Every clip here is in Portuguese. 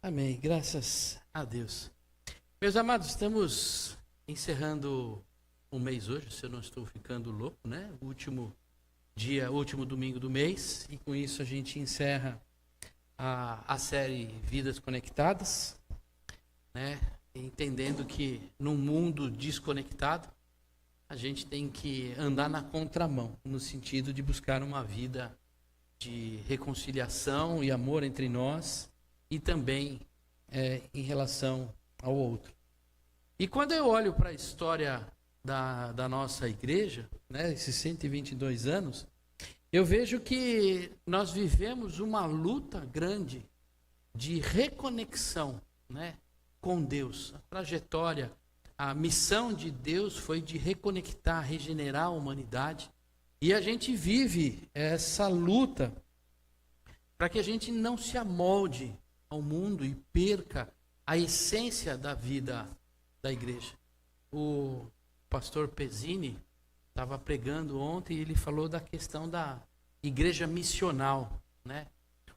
Amém. Graças a Deus. Meus amados, estamos encerrando um mês hoje, se eu não estou ficando louco, né? O último domingo do mês, e com isso a gente encerra a série Vidas Conectadas, né? Entendendo que num mundo desconectado, a gente tem que andar na contramão, no sentido de buscar uma vida de reconciliação e amor entre nós e também em relação ao outro. E quando eu olho para a história da nossa igreja, né, esses 122 anos, eu vejo que nós vivemos uma luta grande de reconexão, né, com Deus. A trajetória, a missão de Deus foi de reconectar, regenerar a humanidade. E a gente vive essa luta para que a gente não se amolde ao mundo e perca a essência da vida da igreja. O pastor Pezzini estava pregando ontem e ele falou da questão da igreja missional, né?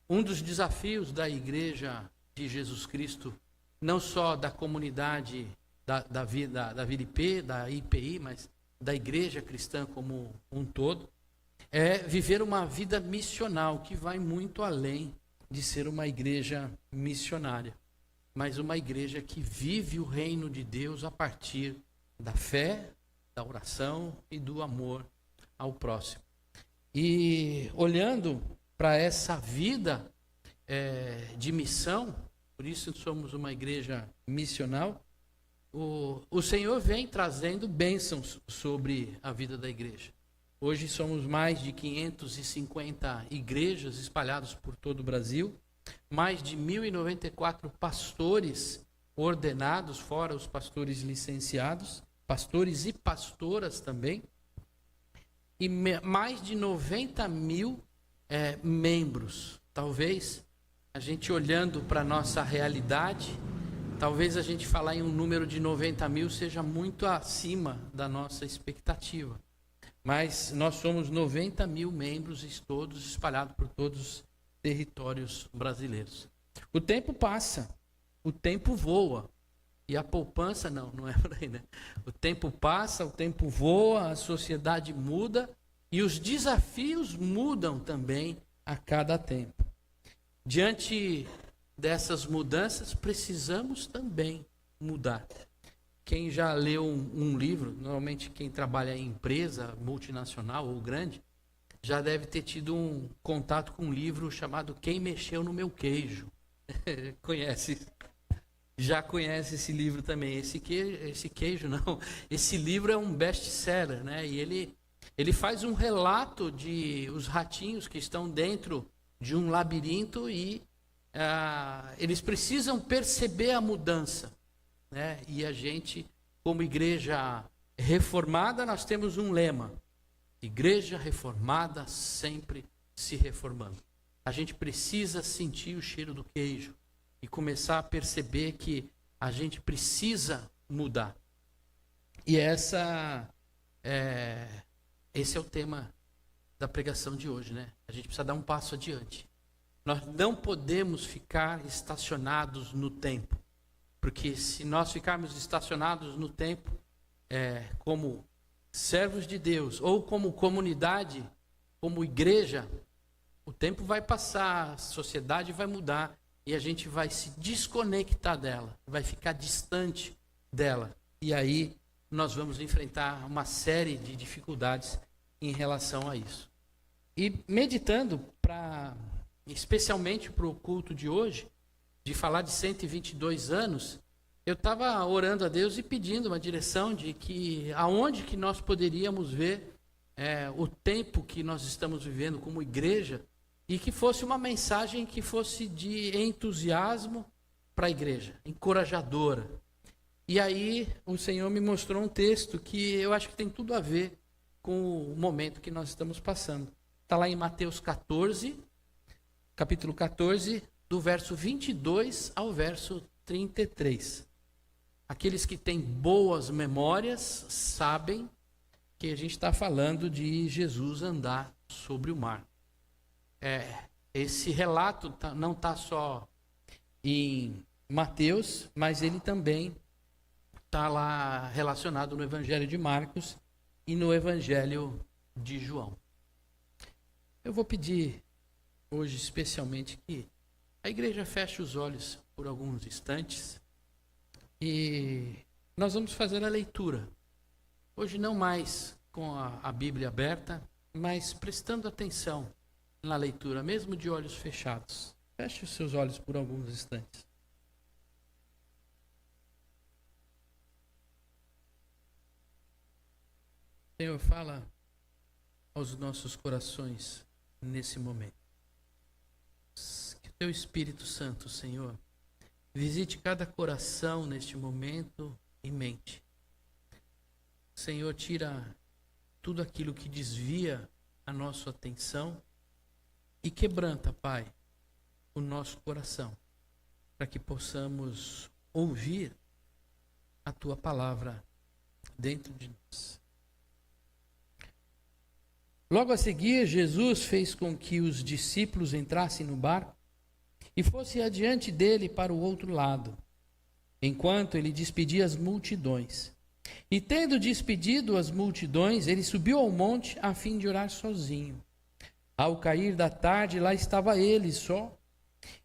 Um dos desafios da igreja de Jesus Cristo, não só da comunidade da vida IP, da IPI, mas da igreja cristã como um todo, é viver uma vida missional que vai muito além de ser uma igreja missionária, mas uma igreja que vive o reino de Deus a partir da fé, da oração e do amor ao próximo. E olhando para essa vida de missão, por isso somos uma igreja missional, o Senhor vem trazendo bênçãos sobre a vida da igreja. Hoje somos mais de 550 igrejas espalhadas por todo o Brasil, mais de 1.094 pastores ordenados, fora os pastores licenciados, pastores e pastoras também, e mais de 90 mil membros. Talvez a gente olhando para a nossa realidade, talvez a gente falar em um número de 90 mil seja muito acima da nossa expectativa. Mas nós somos 90 mil membros, todos espalhados por todos os territórios brasileiros. O tempo passa, o tempo voa. E a poupança, não é por aí, né? O tempo passa, o tempo voa, a sociedade muda e os desafios mudam também a cada tempo. Diante dessas mudanças, precisamos também mudar. Quem já leu um livro, normalmente quem trabalha em empresa multinacional ou grande, já deve ter tido um contato com um livro chamado Quem Mexeu no Meu Queijo. Conhece? Já conhece esse livro também. Esse queijo não. Esse livro é um best-seller, né? E ele faz um relato de os ratinhos que estão dentro de um labirinto e eles precisam perceber a mudança, né? E a gente, como igreja reformada, nós temos um lema: igreja reformada sempre se reformando. A gente precisa sentir o cheiro do queijo e começar a perceber que a gente precisa mudar. E esse é o tema da pregação de hoje, né? A gente precisa dar um passo adiante. Nós não podemos ficar estacionados no tempo. Porque se nós ficarmos estacionados no tempo, como servos de Deus, ou como comunidade, como igreja, o tempo vai passar, a sociedade vai mudar, e a gente vai se desconectar dela, vai ficar distante dela. E aí nós vamos enfrentar uma série de dificuldades em relação a isso. E meditando, especialmente para o culto de hoje, de falar de 122 anos, eu estava orando a Deus e pedindo uma direção de que aonde que nós poderíamos ver o tempo que nós estamos vivendo como igreja e que fosse uma mensagem que fosse de entusiasmo para a igreja, encorajadora. E aí o Senhor me mostrou um texto que eu acho que tem tudo a ver com o momento que nós estamos passando. Está lá em Mateus 14, capítulo 14, do verso 22 ao verso 33. Aqueles que têm boas memórias sabem que a gente está falando de Jesus andar sobre o mar. Esse relato não está só em Mateus, mas ele também está lá relacionado no Evangelho de Marcos e no Evangelho de João. Eu vou pedir hoje especialmente que a igreja feche os olhos por alguns instantes e nós vamos fazer a leitura. Hoje não mais com a Bíblia aberta, mas prestando atenção na leitura, mesmo de olhos fechados. Feche os seus olhos por alguns instantes. Senhor, fala aos nossos corações nesse momento. Que o Teu Espírito Santo, Senhor, visite cada coração neste momento e mente. Senhor, tira tudo aquilo que desvia a nossa atenção e quebranta, Pai, o nosso coração, para que possamos ouvir a Tua palavra dentro de nós. Logo a seguir, Jesus fez com que os discípulos entrassem no barco e fossem adiante dele para o outro lado, enquanto ele despedia as multidões. E tendo despedido as multidões, ele subiu ao monte a fim de orar sozinho. Ao cair da tarde, lá estava ele só.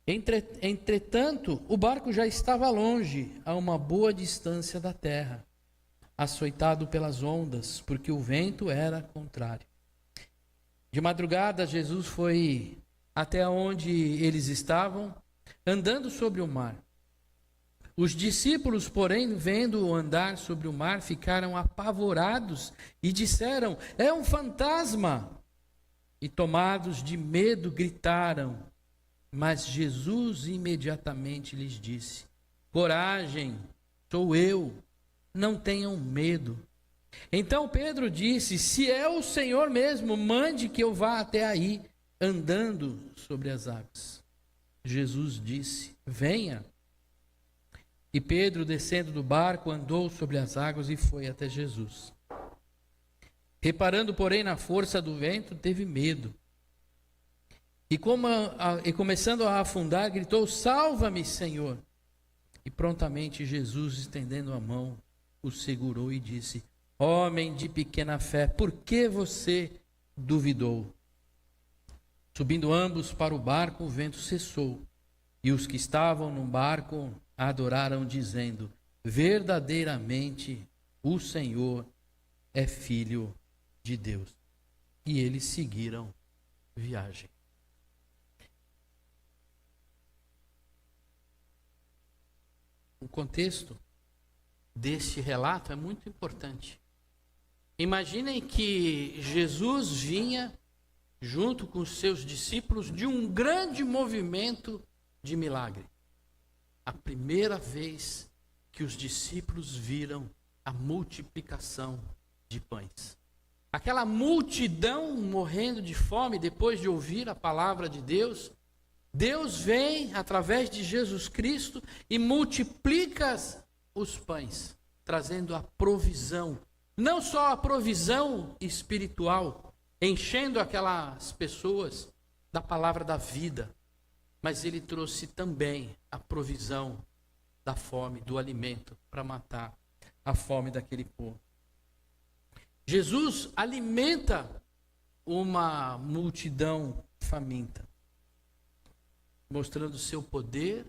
Entretanto, o barco já estava longe, a uma boa distância da terra, açoitado pelas ondas, porque o vento era contrário. De madrugada, Jesus foi até onde eles estavam, andando sobre o mar. Os discípulos, porém, vendo-o andar sobre o mar, ficaram apavorados e disseram: é um fantasma! E tomados de medo, gritaram. Mas Jesus imediatamente lhes disse: coragem, sou eu, não tenham medo. Então Pedro disse: se é o Senhor mesmo, mande que eu vá até aí, andando sobre as águas. Jesus disse: venha. E Pedro, descendo do barco, andou sobre as águas e foi até Jesus. Reparando, porém, na força do vento, teve medo. E começando a afundar, gritou: salva-me, Senhor. E prontamente Jesus, estendendo a mão, o segurou e disse: homem de pequena fé, por que você duvidou? Subindo ambos para o barco, o vento cessou. E os que estavam no barco adoraram, dizendo: verdadeiramente o Senhor é Filho de Deus. E eles seguiram viagem. O contexto deste relato é muito importante. Imaginem que Jesus vinha junto com os seus discípulos de um grande movimento de milagre. A primeira vez que os discípulos viram a multiplicação de pães. Aquela multidão morrendo de fome depois de ouvir a palavra de Deus. Deus vem através de Jesus Cristo e multiplica os pães, trazendo a provisão. Não só a provisão espiritual, enchendo aquelas pessoas da palavra da vida, mas ele trouxe também a provisão da fome, do alimento, para matar a fome daquele povo. Jesus alimenta uma multidão faminta, mostrando o seu poder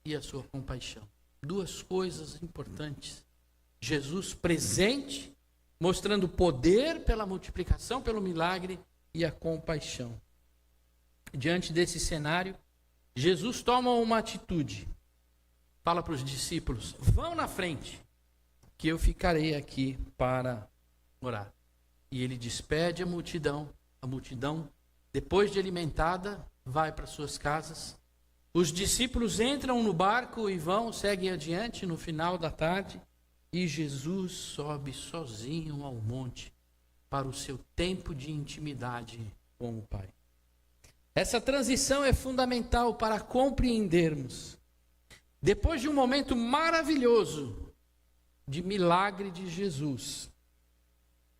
e a sua compaixão. Duas coisas importantes. Jesus presente, mostrando poder pela multiplicação, pelo milagre, e a compaixão. Diante desse cenário, Jesus toma uma atitude. Fala para os discípulos: vão na frente, que eu ficarei aqui para orar. E ele despede a multidão. A multidão, depois de alimentada, vai para suas casas. Os discípulos entram no barco e seguem adiante no final da tarde. E Jesus sobe sozinho ao monte para o seu tempo de intimidade com o Pai. Essa transição é fundamental para compreendermos. Depois de um momento maravilhoso de milagre de Jesus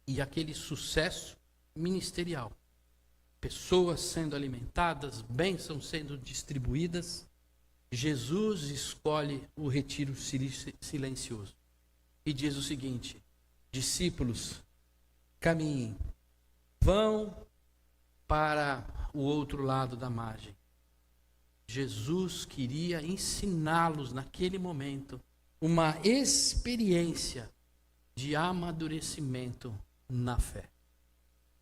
e aquele sucesso ministerial, pessoas sendo alimentadas, bênçãos sendo distribuídas, Jesus escolhe o retiro silencioso e diz o seguinte: discípulos, caminhem, vão para o outro lado da margem. Jesus queria ensiná-los naquele momento uma experiência de amadurecimento na fé.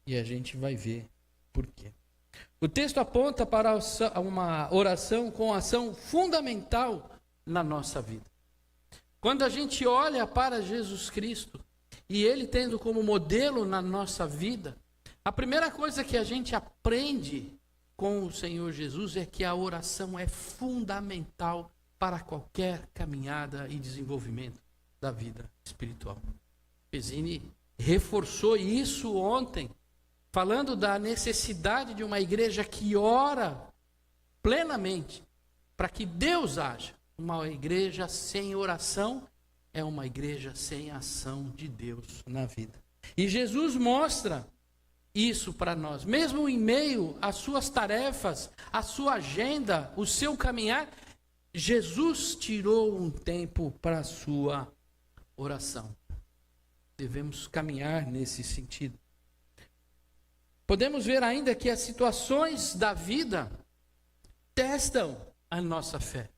E a gente vai ver por quê. O texto aponta para uma oração com ação fundamental na nossa vida. Quando a gente olha para Jesus Cristo e Ele tendo como modelo na nossa vida, a primeira coisa que a gente aprende com o Senhor Jesus é que a oração é fundamental para qualquer caminhada e desenvolvimento da vida espiritual. Pezzini reforçou isso ontem, falando da necessidade de uma igreja que ora plenamente para que Deus haja. Uma igreja sem oração é uma igreja sem ação de Deus na vida. E Jesus mostra isso para nós, mesmo em meio às suas tarefas, à sua agenda, o seu caminhar, Jesus tirou um tempo para a sua oração. Devemos caminhar nesse sentido. Podemos ver ainda que as situações da vida testam a nossa fé.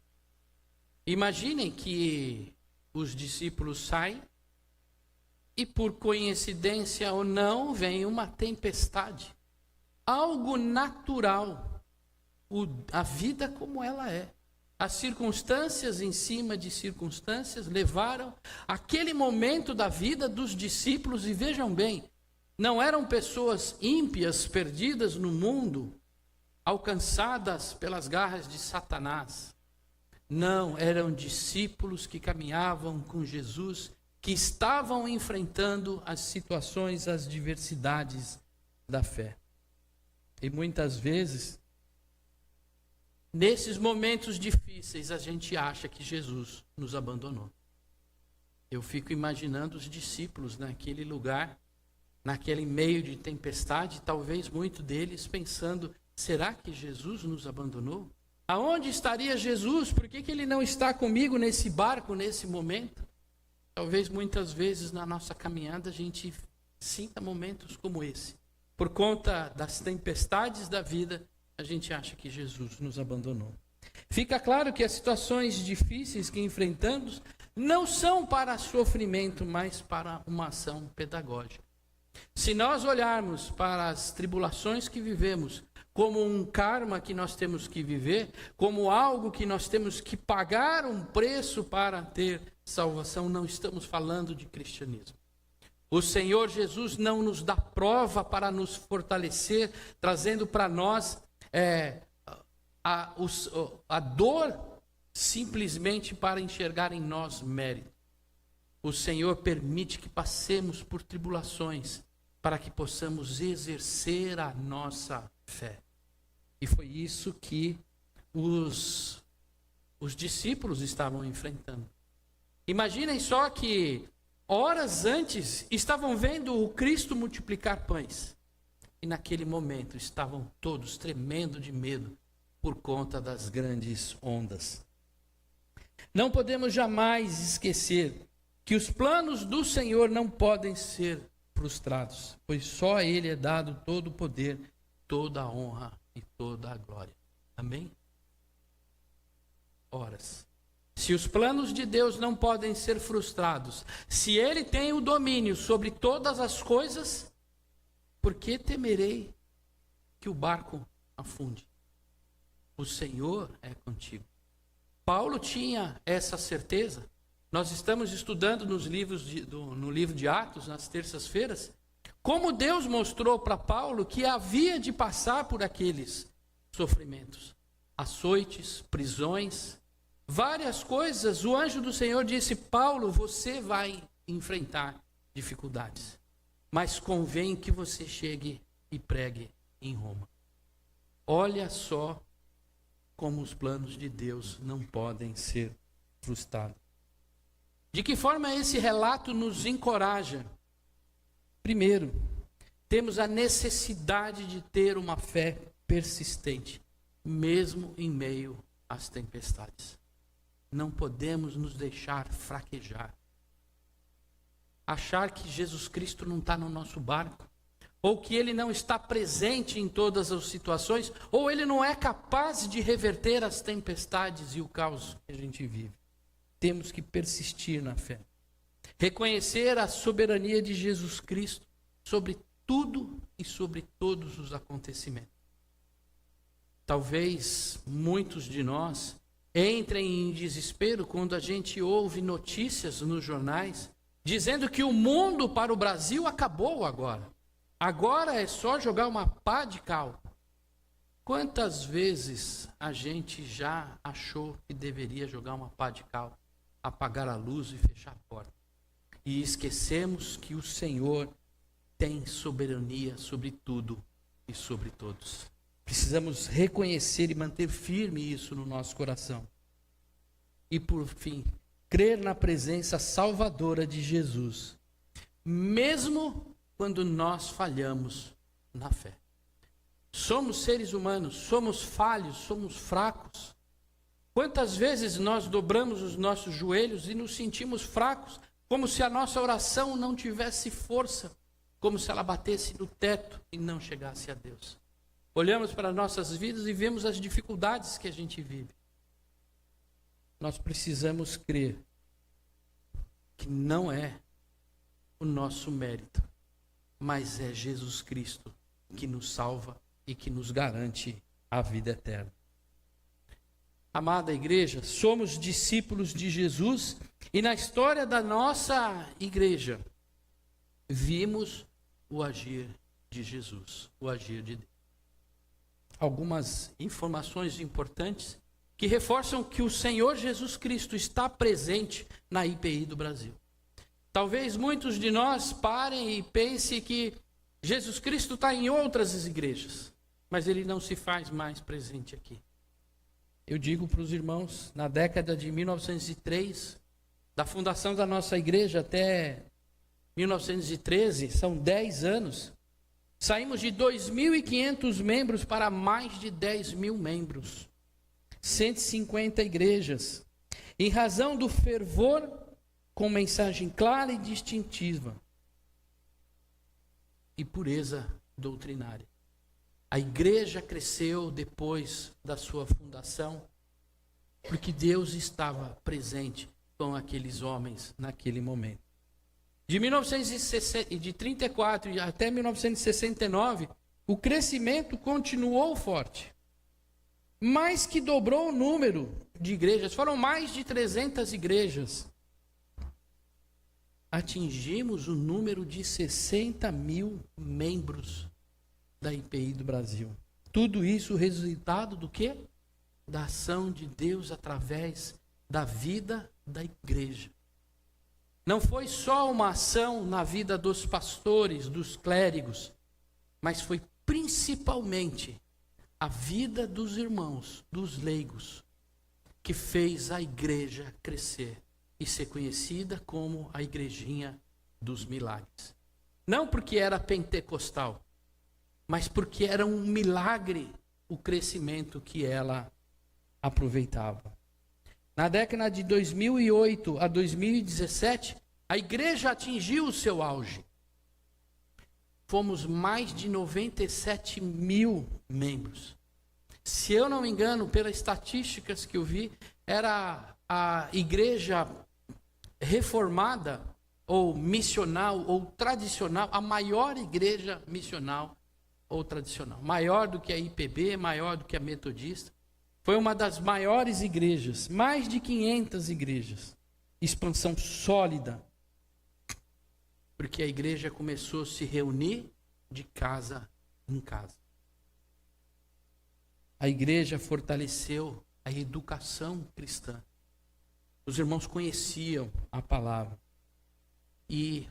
Imaginem que os discípulos saem e por coincidência ou não, vem uma tempestade. Algo natural. A vida como ela é. As circunstâncias em cima de circunstâncias levaram aquele momento da vida dos discípulos, e vejam bem, não eram pessoas ímpias, perdidas no mundo, alcançadas pelas garras de Satanás. Não, eram discípulos que caminhavam com Jesus, que estavam enfrentando as situações, as diversidades da fé. E muitas vezes, nesses momentos difíceis, a gente acha que Jesus nos abandonou. Eu fico imaginando os discípulos naquele lugar, naquele meio de tempestade, talvez muitos deles pensando: será que Jesus nos abandonou? Aonde estaria Jesus? Por que ele não está comigo nesse barco, nesse momento? Talvez muitas vezes na nossa caminhada a gente sinta momentos como esse. Por conta das tempestades da vida, a gente acha que Jesus nos abandonou. Fica claro que as situações difíceis que enfrentamos não são para sofrimento, mas para uma ação pedagógica. Se nós olharmos para as tribulações que vivemos como um karma que nós temos que viver, como algo que nós temos que pagar um preço para ter salvação, não estamos falando de cristianismo. O Senhor Jesus não nos dá prova para nos fortalecer, trazendo para nós a dor simplesmente para enxergar em nós mérito. O Senhor permite que passemos por tribulações para que possamos exercer a nossa fé. E foi isso que os discípulos estavam enfrentando. Imaginem só que horas antes estavam vendo o Cristo multiplicar pães. E naquele momento estavam todos tremendo de medo por conta das grandes ondas. Não podemos jamais esquecer que os planos do Senhor não podem ser frustrados, pois só a Ele é dado todo o poder, toda a honra e toda a glória. Amém? Horas. Se os planos de Deus não podem ser frustrados, se Ele tem o domínio sobre todas as coisas, por que temerei que o barco afunde? O Senhor é contigo. Paulo tinha essa certeza. Nós estamos estudando no livro de Atos, nas terças-feiras, como Deus mostrou para Paulo que havia de passar por aqueles sofrimentos, açoites, prisões, várias coisas. O anjo do Senhor disse: Paulo, você vai enfrentar dificuldades, mas convém que você chegue e pregue em Roma. Olha só como os planos de Deus não podem ser frustrados. De que forma esse relato nos encoraja? Primeiro, temos a necessidade de ter uma fé persistente, mesmo em meio as tempestades. Não podemos nos deixar fraquejar. Achar que Jesus Cristo não está no nosso barco, ou que Ele não está presente em todas as situações, ou Ele não é capaz de reverter as tempestades e o caos que a gente vive. Temos que persistir na fé. Reconhecer a soberania de Jesus Cristo sobre tudo e sobre todos os acontecimentos. Talvez muitos de nós entrem em desespero quando a gente ouve notícias nos jornais dizendo que o mundo para o Brasil acabou agora. Agora é só jogar uma pá de cal. Quantas vezes a gente já achou que deveria jogar uma pá de cal, apagar a luz e fechar a porta? E esquecemos que o Senhor tem soberania sobre tudo e sobre todos. Precisamos reconhecer e manter firme isso no nosso coração. E por fim, crer na presença salvadora de Jesus, mesmo quando nós falhamos na fé. Somos seres humanos, somos falhos, somos fracos. Quantas vezes nós dobramos os nossos joelhos e nos sentimos fracos, como se a nossa oração não tivesse força, como se ela batesse no teto e não chegasse a Deus. Olhamos para nossas vidas e vemos as dificuldades que a gente vive. Nós precisamos crer que não é o nosso mérito, mas é Jesus Cristo que nos salva e que nos garante a vida eterna. Amada igreja, somos discípulos de Jesus e na história da nossa igreja vimos o agir de Jesus, o agir de Deus. Algumas informações importantes que reforçam que o Senhor Jesus Cristo está presente na IPI do Brasil. Talvez muitos de nós parem e pensem que Jesus Cristo está em outras igrejas, mas Ele não se faz mais presente aqui. Eu digo para os irmãos, na década de 1903, da fundação da nossa igreja até 1913, são 10 anos, saímos de 2.500 membros para mais de 10.000 membros, 150 igrejas, em razão do fervor com mensagem clara e distintiva e pureza doutrinária. A igreja cresceu depois da sua fundação, porque Deus estava presente com aqueles homens naquele momento. De 1934 até 1969, o crescimento continuou forte, mais que dobrou o número de igrejas, foram mais de 300 igrejas. Atingimos o número de 60.000 membros da IPI do Brasil. Tudo isso resultado do quê? Da ação de Deus através da vida da igreja. Não foi só uma ação na vida dos pastores, dos clérigos, mas foi principalmente a vida dos irmãos, dos leigos, que fez a igreja crescer e ser conhecida como a igrejinha dos milagres. Não porque era pentecostal, mas porque era um milagre o crescimento que ela aproveitava. Na década de 2008 a 2017, a igreja atingiu o seu auge. Fomos mais de 97.000 membros. Se eu não me engano, pelas estatísticas que eu vi, era a igreja reformada, ou missional, ou tradicional, a maior igreja missional ou tradicional. Maior do que a IPB, maior do que a Metodista. Foi uma das maiores igrejas, mais de 500 igrejas. Expansão sólida. Porque a igreja começou a se reunir de casa em casa. A igreja fortaleceu a educação cristã. Os irmãos conheciam a palavra. E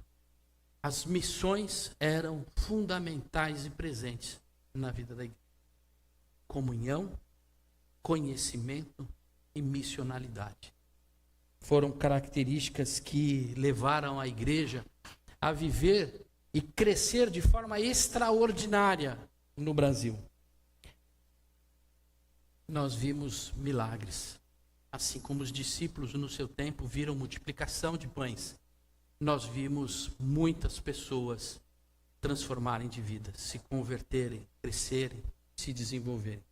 as missões eram fundamentais e presentes na vida da igreja. Comunhão, conhecimento e missionalidade. Foram características que levaram a igreja a viver e crescer de forma extraordinária no Brasil. nós vimos milagres. Assim como os discípulos no seu tempo viram multiplicação de pães, nós vimos muitas pessoas transformarem de vida, se converterem, crescerem, se desenvolverem.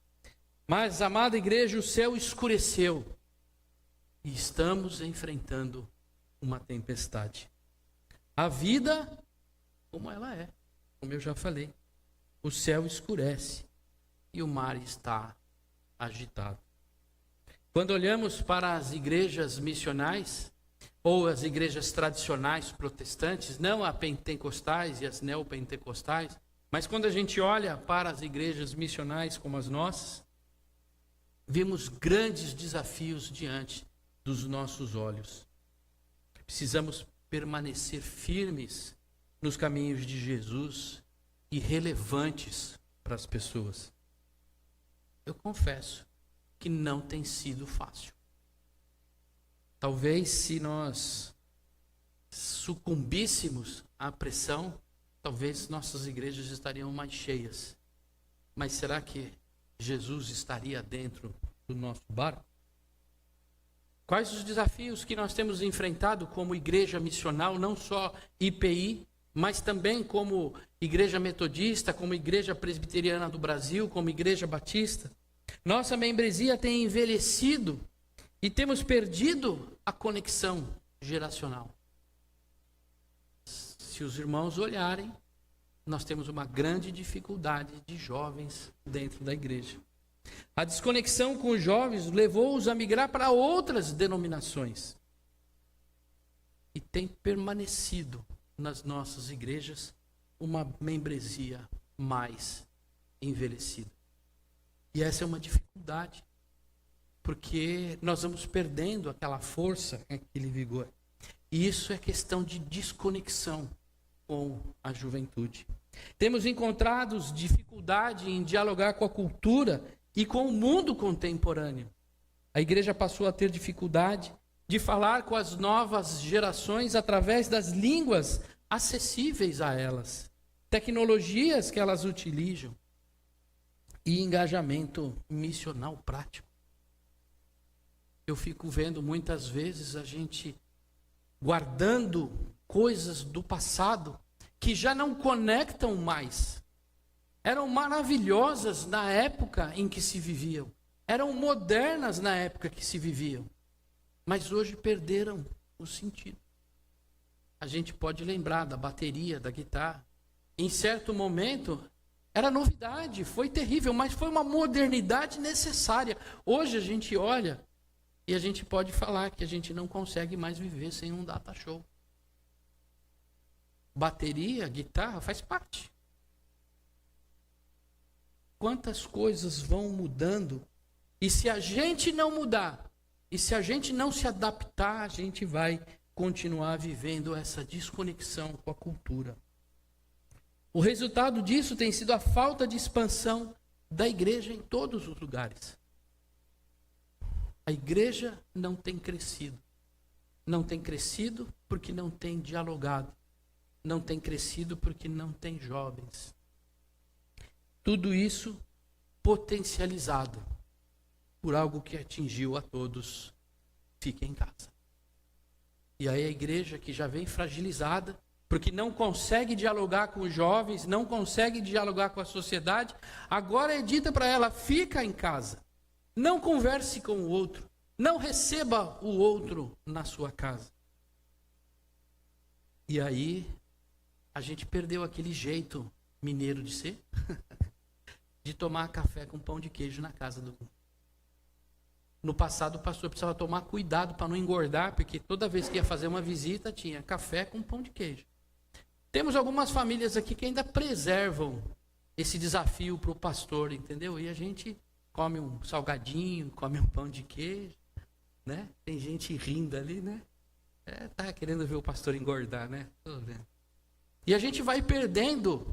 Mas, amada igreja, o céu escureceu e estamos enfrentando uma tempestade. A vida, como ela é, como eu já falei, o céu escurece e o mar está agitado. Quando olhamos para as igrejas missionais, ou as igrejas tradicionais protestantes, não as pentecostais e as neopentecostais, mas quando a gente olha para as igrejas missionais como as nossas, vimos grandes desafios diante dos nossos olhos. Precisamos permanecer firmes nos caminhos de Jesus e relevantes para as pessoas. Eu confesso que não tem sido fácil. Talvez se nós sucumbíssemos à pressão, talvez nossas igrejas estariam mais cheias. Mas será que Jesus estaria dentro do nosso barco? Quais os desafios que nós temos enfrentado como igreja missional, não só IPI, mas também como igreja metodista, como igreja presbiteriana do Brasil, como igreja batista? Nossa membresia tem envelhecido e temos perdido a conexão geracional. Se os irmãos olharem, nós temos uma grande dificuldade de jovens dentro da igreja. A desconexão com os jovens levou-os a migrar para outras denominações. E tem permanecido nas nossas igrejas uma membresia mais envelhecida. E essa é uma dificuldade, porque nós vamos perdendo aquela força, aquele vigor. E isso é questão de desconexão com a juventude. Temos encontrado dificuldade em dialogar com a cultura e com o mundo contemporâneo. A igreja passou a ter dificuldade de falar com as novas gerações através das línguas acessíveis a elas, tecnologias que elas utilizam e engajamento missional prático. Eu fico vendo muitas vezes a gente guardando coisas do passado que já não conectam mais. Eram maravilhosas na época em que se viviam. Eram modernas na época que se viviam. Mas hoje perderam o sentido. A gente pode lembrar da bateria, da guitarra. Em certo momento, era novidade, foi terrível, mas foi uma modernidade necessária. Hoje a gente olha e a gente pode falar que a gente não consegue mais viver sem um data show. Bateria, guitarra, faz parte. Quantas coisas vão mudando, e se a gente não mudar, e se a gente não se adaptar, a gente vai continuar vivendo essa desconexão com a cultura. O resultado disso tem sido a falta de expansão da igreja em todos os lugares. A igreja não tem crescido. Não tem crescido porque não tem dialogado. Não tem crescido porque não tem jovens. Tudo isso potencializado por algo que atingiu a todos. Fique em casa. E aí a igreja que já vem fragilizada, porque não consegue dialogar com os jovens, não consegue dialogar com a sociedade, agora é dita para ela, fica em casa. Não converse com o outro. Não receba o outro na sua casa. E aí a gente perdeu aquele jeito mineiro de ser, de tomar café com pão de queijo na casa do... No passado o pastor precisava tomar cuidado para não engordar, porque toda vez que ia fazer uma visita tinha café com pão de queijo. Temos algumas famílias aqui que ainda preservam esse desafio para o pastor, entendeu? E a gente come um salgadinho, come um pão de queijo, né? Tem gente rindo ali, né? Tá querendo ver o pastor engordar, né? Tô vendo. E a gente vai perdendo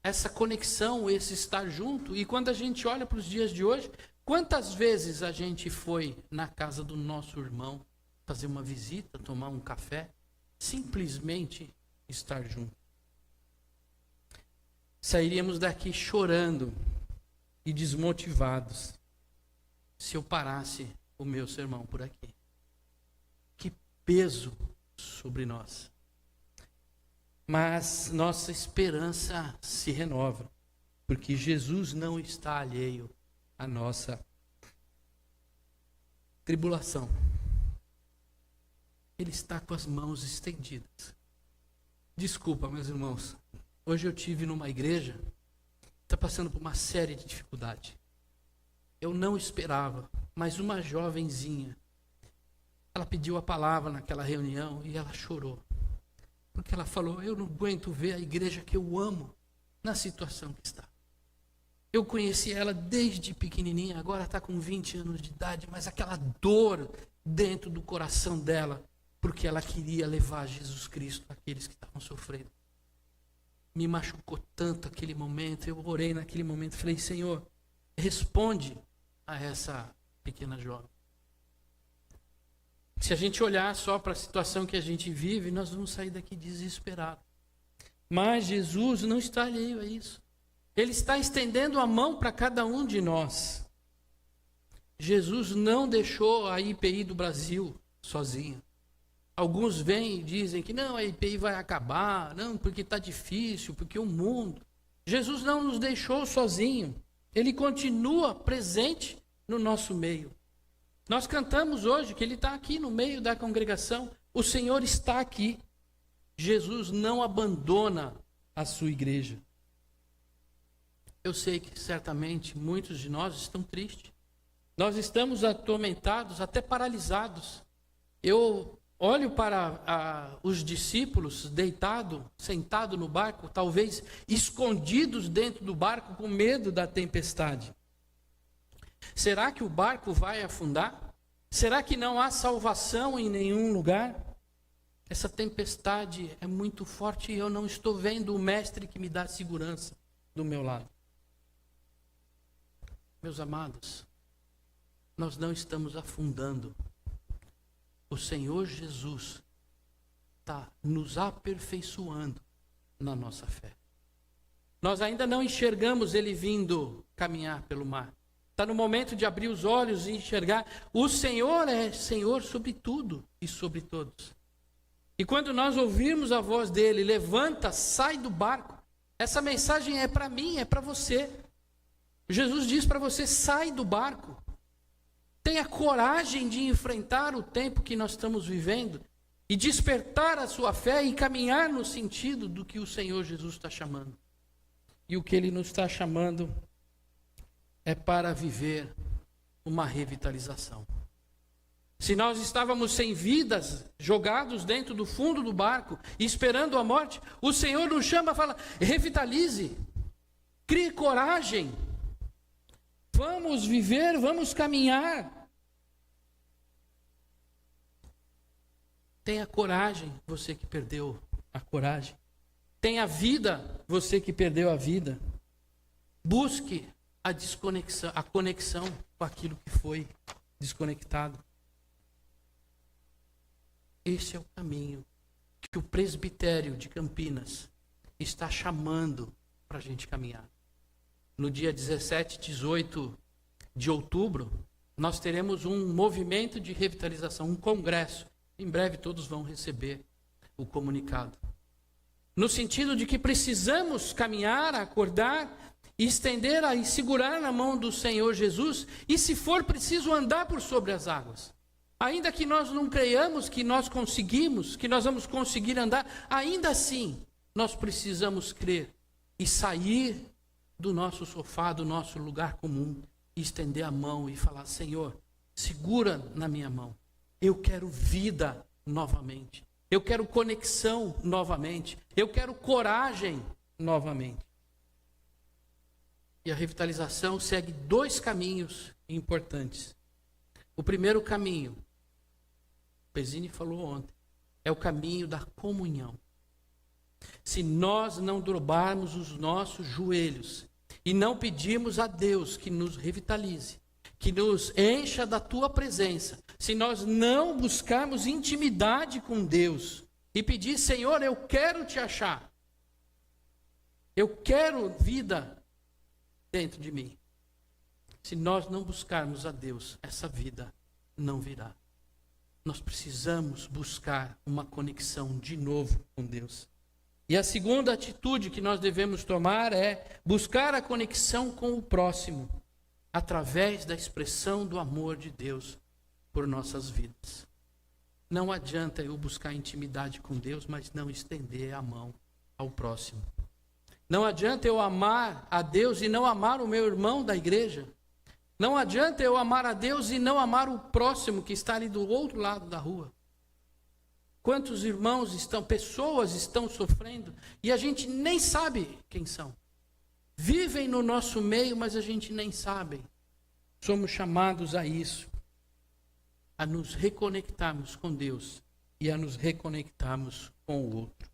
essa conexão, esse estar junto. E quando a gente olha para os dias de hoje, quantas vezes a gente foi na casa do nosso irmão fazer uma visita, tomar um café, simplesmente estar junto? Sairíamos daqui chorando e desmotivados. se eu parasse o meu sermão por aqui. Que peso sobre nós. Mas nossa esperança se renova, porque Jesus não está alheio à nossa tribulação. Ele está com as mãos estendidas. Desculpa, meus irmãos, hoje eu tive numa igreja que está passando por uma série de dificuldades. Eu não esperava, mas uma jovenzinha, ela pediu a palavra naquela reunião e ela chorou. Porque ela falou, eu não aguento ver a igreja que eu amo na situação que está. Eu conheci ela desde pequenininha, agora está com 20 anos de idade, mas aquela dor dentro do coração dela, porque ela queria levar Jesus Cristo àqueles que estavam sofrendo. Me machucou tanto aquele momento, eu orei naquele momento, falei, Senhor, responde a essa pequena jovem. Se a gente olhar só para a situação que a gente vive, nós vamos sair daqui desesperados. Mas Jesus não está alheio a isso. Ele está estendendo a mão para cada um de nós. Jesus não deixou a IPI do Brasil sozinha. Alguns vêm e dizem que não, a IPI vai acabar, não, porque está difícil, porque o mundo. Jesus não nos deixou sozinho. Ele continua presente no nosso meio. Nós cantamos hoje que Ele está aqui no meio da congregação. O Senhor está aqui. Jesus não abandona a sua igreja. Eu sei que certamente muitos de nós estão tristes. Nós estamos atormentados, até paralisados. Eu olho para os discípulos deitados, sentados no barco, talvez escondidos dentro do barco com medo da tempestade. Será que o barco vai afundar? Será que não há salvação em nenhum lugar? Essa tempestade é muito forte e eu não estou vendo o mestre que me dá segurança do meu lado. Meus amados, nós não estamos afundando. O Senhor Jesus está nos aperfeiçoando na nossa fé. Nós ainda não enxergamos Ele vindo caminhar pelo mar. Está no momento de abrir os olhos e enxergar. O Senhor é Senhor sobre tudo e sobre todos. E quando nós ouvirmos a voz dele, levanta, sai do barco. Essa mensagem é para mim, é para você. Jesus diz para você, sai do barco. Tenha coragem de enfrentar o tempo que nós estamos vivendo e despertar a sua fé e caminhar no sentido do que o Senhor Jesus está chamando. E o que Ele nos está chamando é para viver uma revitalização. Se nós estávamos sem vidas, jogados dentro do fundo do barco, esperando a morte, o Senhor nos chama e fala, revitalize, crie coragem, vamos viver, vamos caminhar. Tenha coragem, você que perdeu a coragem. Tenha vida, você que perdeu a vida. Busque a conexão com aquilo que foi desconectado. Esse é o caminho que o presbitério de Campinas está chamando para a gente caminhar. No dia 17, 18 de outubro, nós teremos um movimento de revitalização, um congresso. Em breve todos vão receber o comunicado. No sentido de que precisamos caminhar, acordar, e estender e segurar na mão do Senhor Jesus, e se for preciso andar por sobre as águas. Ainda que nós não creiamos que nós conseguimos, que nós vamos conseguir andar, ainda assim, nós precisamos crer e sair do nosso sofá, do nosso lugar comum, e estender a mão e falar, Senhor, segura na minha mão. Eu quero vida novamente. Eu quero conexão novamente. Eu quero coragem novamente. E a revitalização segue 2 caminhos importantes. O primeiro caminho, o Pezzini falou ontem, é o caminho da comunhão. Se nós não dobrarmos os nossos joelhos e não pedirmos a Deus que nos revitalize, que nos encha da tua presença, se nós não buscarmos intimidade com Deus e pedir, Senhor, eu quero te achar, eu quero vida dentro de mim. Se nós não buscarmos a Deus, essa vida não virá. Nós precisamos buscar uma conexão de novo com Deus. E a segunda atitude que nós devemos tomar é buscar a conexão com o próximo, através da expressão do amor de Deus por nossas vidas. Não adianta eu buscar intimidade com Deus, mas não estender a mão ao próximo. Não adianta eu amar a Deus e não amar o meu irmão da igreja. Não adianta eu amar a Deus e não amar o próximo que está ali do outro lado da rua. Quantos pessoas estão sofrendo e a gente nem sabe quem são. Vivem no nosso meio, mas a gente nem sabe. Somos chamados a isso, a nos reconectarmos com Deus e a nos reconectarmos com o outro.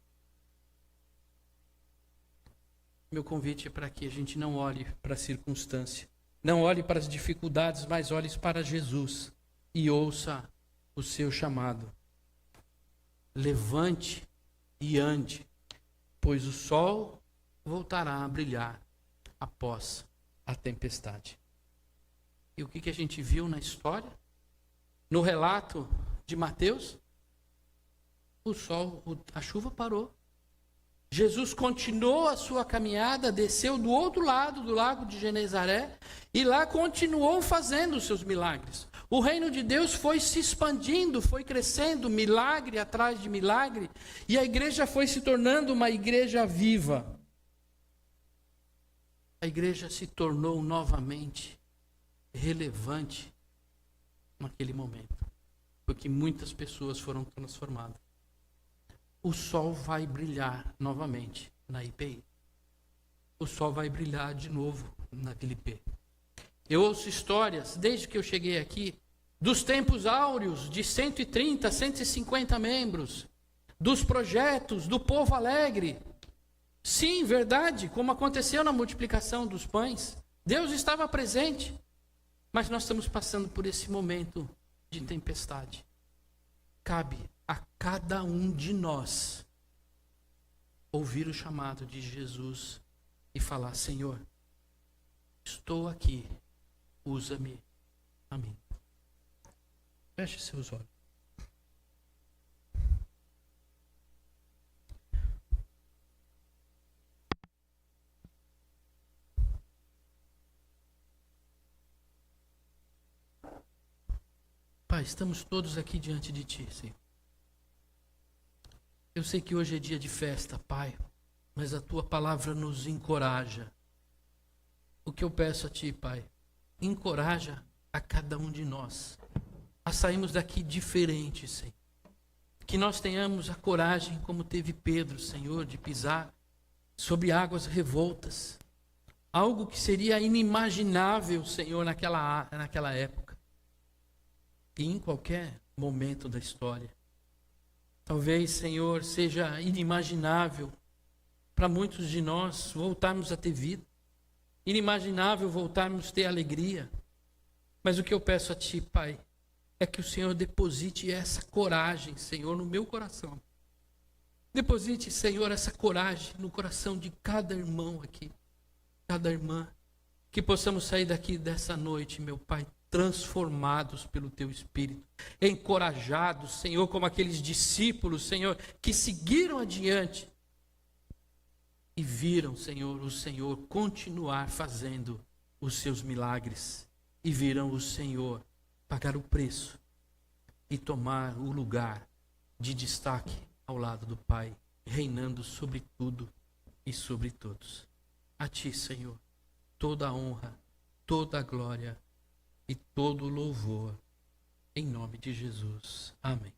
Meu convite é para que a gente não olhe para a circunstância, não olhe para as dificuldades, mas olhe para Jesus e ouça o seu chamado. Levante e ande, pois o sol voltará a brilhar após a tempestade. E o que a gente viu na história? No relato de Mateus, a chuva parou. Jesus continuou a sua caminhada, desceu do outro lado do lago de Genezaré e lá continuou fazendo os seus milagres. O reino de Deus foi se expandindo, foi crescendo, milagre atrás de milagre, e a igreja foi se tornando uma igreja viva. A igreja se tornou novamente relevante naquele momento, porque muitas pessoas foram transformadas. O sol vai brilhar novamente na IPI. O sol vai brilhar de novo na Filipe. Eu ouço histórias, desde que eu cheguei aqui, dos tempos áureos de 130, 150 membros, dos projetos, do povo alegre. Sim, verdade, como aconteceu na multiplicação dos pães. Deus estava presente, mas nós estamos passando por esse momento de tempestade. Cabe a cada um de nós ouvir o chamado de Jesus e falar: Senhor, estou aqui, usa-me a mim. Feche seus olhos. Pai, estamos todos aqui diante de Ti, Senhor. Eu sei que hoje é dia de festa, Pai, mas a Tua palavra nos encoraja. O que eu peço a Ti, Pai, encoraja a cada um de nós a sairmos daqui diferentes, Senhor. Que nós tenhamos a coragem, como teve Pedro, Senhor, de pisar sobre águas revoltas. Algo que seria inimaginável, Senhor, naquela época. E em qualquer momento da história. Talvez, Senhor, seja inimaginável para muitos de nós voltarmos a ter vida. Inimaginável voltarmos a ter alegria. Mas o que eu peço a Ti, Pai, é que o Senhor deposite essa coragem, Senhor, no meu coração. Deposite, Senhor, essa coragem no coração de cada irmão aqui, cada irmã. Que possamos sair daqui dessa noite, meu Pai, transformados pelo Teu Espírito, encorajados, Senhor, como aqueles discípulos, Senhor, que seguiram adiante e viram, Senhor, o Senhor continuar fazendo os seus milagres e viram o Senhor pagar o preço e tomar o lugar de destaque ao lado do Pai, reinando sobre tudo e sobre todos. A Ti, Senhor, toda a honra, toda a glória e todo o louvor, em nome de Jesus. Amém.